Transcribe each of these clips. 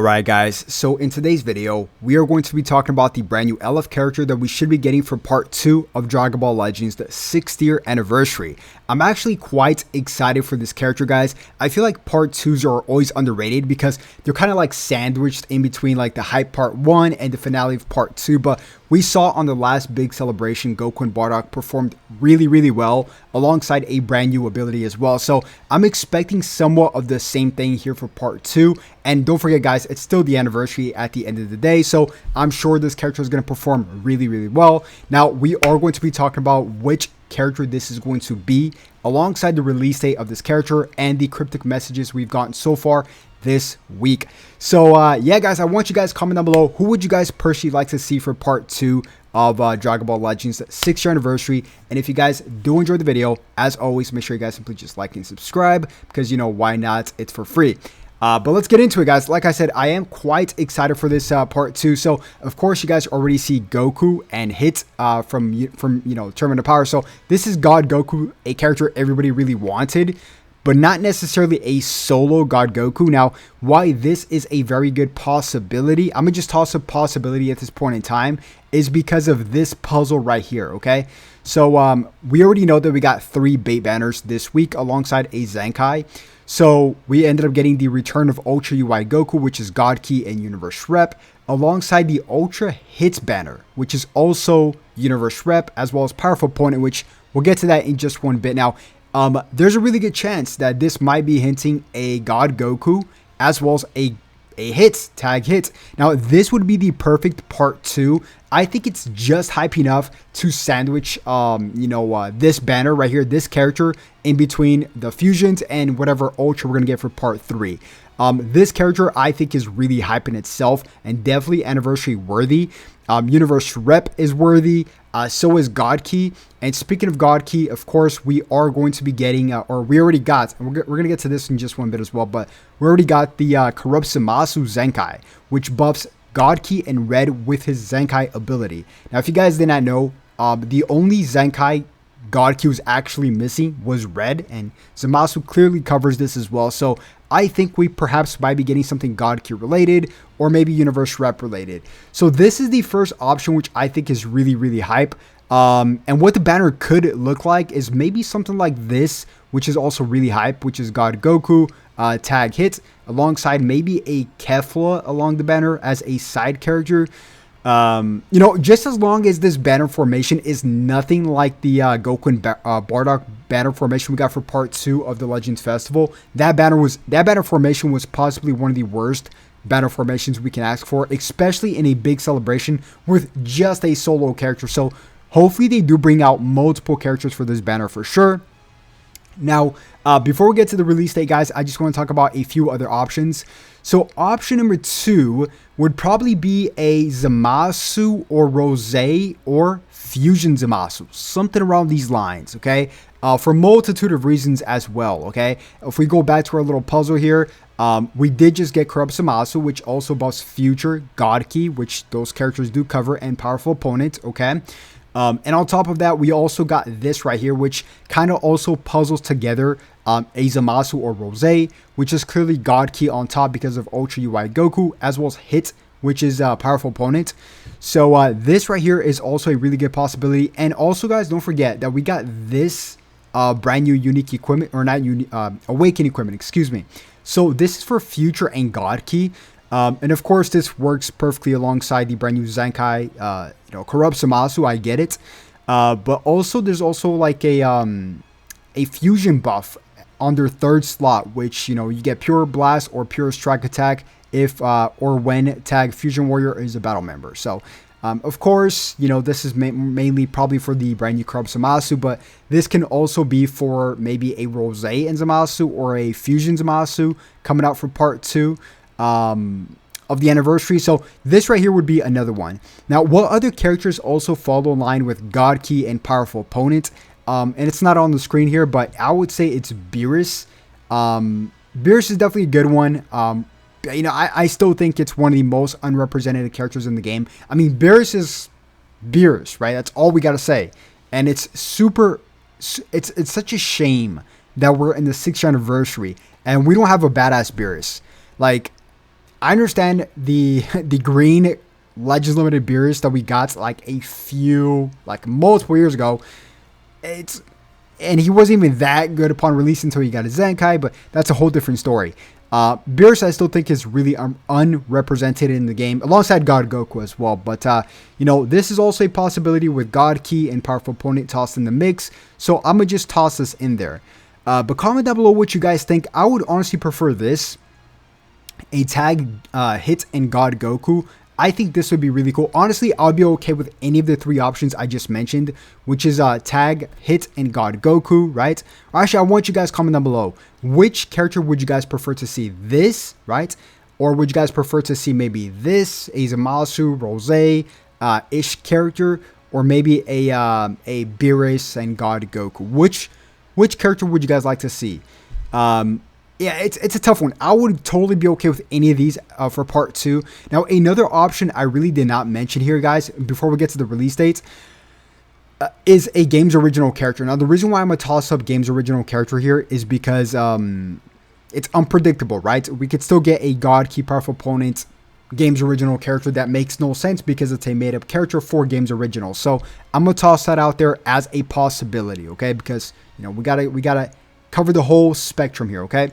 Alright guys, so in today's video, we are going to be talking about the brand new LF character that we should be getting for part 2 of Dragon Ball Legends, the 6th year anniversary. I'm actually quite excited for this character, guys. I feel like part 2s are always underrated because they're kind of like sandwiched in between like the hype part 1 and the finale of part 2, but we saw on the last big celebration, Goku and Bardock performed really well alongside a brand new ability as well. So I'm expecting somewhat of the same thing here for part 2. And don't forget guys, it's still the anniversary at the end of the day, so I'm sure this character is going to perform really well. Now we are going to be talking about which character this is going to be alongside the release date of this character and the cryptic messages we've gotten so far this week. So yeah guys, I want you guys to comment down below who would you guys personally like to see for part 2 of Dragon Ball Legends 6th year anniversary. And if you guys do enjoy the video, as always, make sure you guys simply just like and subscribe because, you know, why not? It's for free. But let's get into it, guys. Like I said, I am quite excited for this part 2. So, of course, you guys already see Goku and Hit from you know, Tournament of Power. So, this is God Goku, a character everybody really wanted, but not necessarily a solo God Goku. Now, why this is a very good possibility, I'm going to just toss a possibility at this point in time, is because of this puzzle right here, okay? So, we already know that we got 3 bait banners this week alongside a Zenkai. So we ended up getting the return of Ultra UI Goku, which is God Key and Universe Rep, alongside the Ultra Hits banner, which is also Universe Rep, as well as Powerful Opponent, which we'll get to that in just one bit. Now, there's a really good chance that this might be hinting a God Goku, as well as a hits, tag hits. Now, this would be the perfect part 2. I think it's just hype enough to sandwich, this banner right here, this character in between the fusions and whatever ultra we're going to get for part 3. This character I think is really hype in itself and definitely anniversary worthy. Universe Rep is worthy. So is God Key. And speaking of God Key, of course, we are going to be getting, or we already got, and we're going to get to this in just one bit as well, but we already got the Corrupt Zamasu Zenkai, which buffs God Key in red with his Zenkai ability. Now, if you guys did not know, the only Zenkai God Key was actually missing was red, and Zamasu clearly covers this as well. So I think we perhaps might be getting something God Key related, or maybe Universe Rep related. So this is the first option, which I think is really hype. And what the banner could look like is maybe something like this, which is also really hype, which is God Goku, tag hit, alongside maybe a Kefla along the banner as a side character. Just as long as this banner formation is nothing like the Goku and Bardock banner formation we got for part 2 of the Legends Festival. That banner formation was possibly one of the worst banner formations we can ask for, especially in a big celebration with just a solo character. So hopefully they do bring out multiple characters for this banner for sure. Now, before we get to the release date, guys, I just want to talk about a few other options. So option number 2 would probably be a Zamasu or Rose or Fusion Zamasu, something around these lines, okay? For a multitude of reasons as well, okay? If we go back to our little puzzle here, we did just get Corrupt Zamasu, which also buffs Future, God Key, which those characters do cover, and Powerful Opponent, okay? And on top of that, we also got this right here, which kind of also puzzles together a Zamasu or Rose, which is clearly God Key on top because of Ultra UI Goku, as well as Hit, which is a Powerful Opponent. So this right here is also a really good possibility. And also, guys, don't forget that we got this brand new unique equipment, or not unique, Awaken equipment, excuse me. So this is for Future and God Key. And of course, this works perfectly alongside the brand new Zenkai, Corrupt Zamasu, I get it. But also, there's also like a fusion buff on their 3rd slot, which, you get Pure Blast or Pure Strike Attack if or when tag Fusion Warrior is a battle member. So, of course, this is mainly probably for the brand new Corrupt Zamasu, but this can also be for maybe a Rose and Zamasu or a Fusion Zamasu coming out for part 2. Of the anniversary. So this right here would be another one. Now, what other characters also follow in line with God Key and Powerful Opponent? And it's not on the screen here, but I would say it's Beerus. Beerus is definitely a good one. I still think it's one of the most unrepresented characters in the game. I mean, Beerus is Beerus, right? That's all we got to say. And it's such a shame that we're in the 6th year anniversary and we don't have a badass Beerus. Like, I understand the the green Legends Limited Beerus that we got like multiple years ago. And he wasn't even that good upon release until he got his Zenkai, but that's a whole different story. Beerus, I still think, is really unrepresented in the game, alongside God Goku as well. But, this is also a possibility with God Key and Powerful Opponent tossed in the mix. So I'm going to just toss this in there. But comment down below what you guys think. I would honestly prefer this. A tag hit and God Goku. I think this would be really cool. Honestly, I'll be okay with any of the three options I just mentioned, which is tag, hit, and God Goku, right? Or actually, I want you guys to comment down below. Which character would you guys prefer to see? This, right? Or would you guys prefer to see maybe this, a Zamasu, Rose-ish character, or maybe a Beerus and God Goku? Which character would you guys like to see? Yeah, it's a tough one. I would totally be okay with any of these for part 2. Now, another option I really did not mention here, guys, before we get to the release dates, is a game's original character. Now, the reason why I'm going to toss up game's original character here is because it's unpredictable, right? We could still get a God Key Powerful Opponent game's original character that makes no sense because it's a made-up character for game's original. So I'm going to toss that out there as a possibility, okay? Because, we gotta cover the whole spectrum here, okay?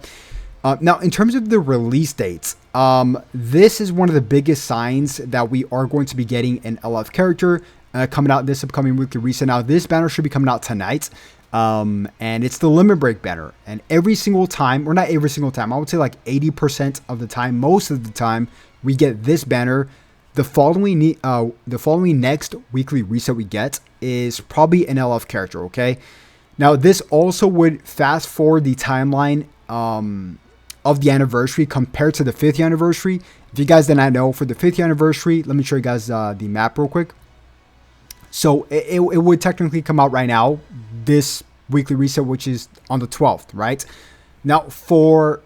Now, in terms of the release dates, this is one of the biggest signs that we are going to be getting an LF character coming out this upcoming weekly reset. Now, this banner should be coming out tonight, and it's the Limit Break banner. And every single time, or not every single time, I would say like 80% of the time, most of the time, we get this banner. The following next weekly reset we get is probably an LF character, okay? Now, this also would fast forward the timeline of the anniversary compared to the 5th anniversary. If you guys did not know, for the 5th anniversary, let me show you guys the map real quick. So it would technically come out right now, this weekly reset, which is on the 12th, right? Now, for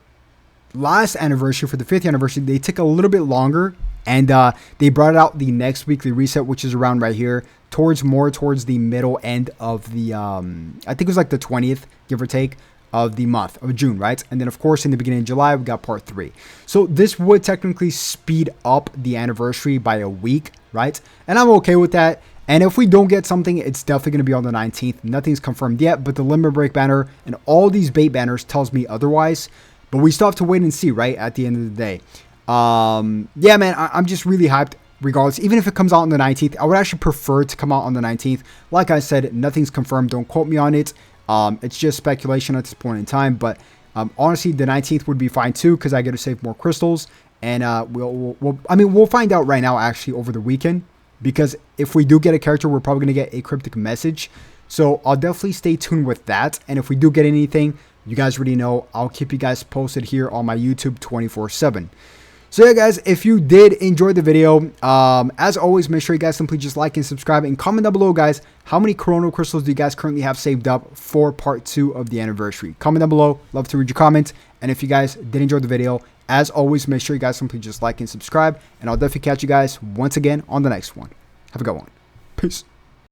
last anniversary, for the 5th anniversary, they took a little bit longer, and they brought out the next weekly reset, which is around right here, towards the middle end of the, I think it was like the 20th, give or take, of the month of June, right? And then, of course, in the beginning of July, we got part 3. So this would technically speed up the anniversary by a week, right? And I'm okay with that. And if we don't get something, it's definitely going to be on the 19th. Nothing's confirmed yet, but the Limit Break banner and all these bait banners tells me otherwise. But we still have to wait and see, right? At the end of the day. Yeah, man, I'm just really hyped. Regardless, even if it comes out on the 19th, I would actually prefer to come out on the 19th. Like I said, nothing's confirmed. Don't quote me on it. It's just speculation at this point in time. But honestly, the 19th would be fine too, because I get to save more crystals. And we'll find out right now, actually, over the weekend. Because if we do get a character, we're probably going to get a cryptic message. So I'll definitely stay tuned with that. And if we do get anything, you guys already know, I'll keep you guys posted here on my YouTube 24/7. So yeah, guys, if you did enjoy the video, as always, make sure you guys simply just like and subscribe and comment down below, guys, how many Chrono Crystals do you guys currently have saved up for part 2 of the anniversary? Comment down below. Love to read your comments. And if you guys did enjoy the video, as always, make sure you guys simply just like and subscribe. And I'll definitely catch you guys once again on the next one. Have a good one. Peace.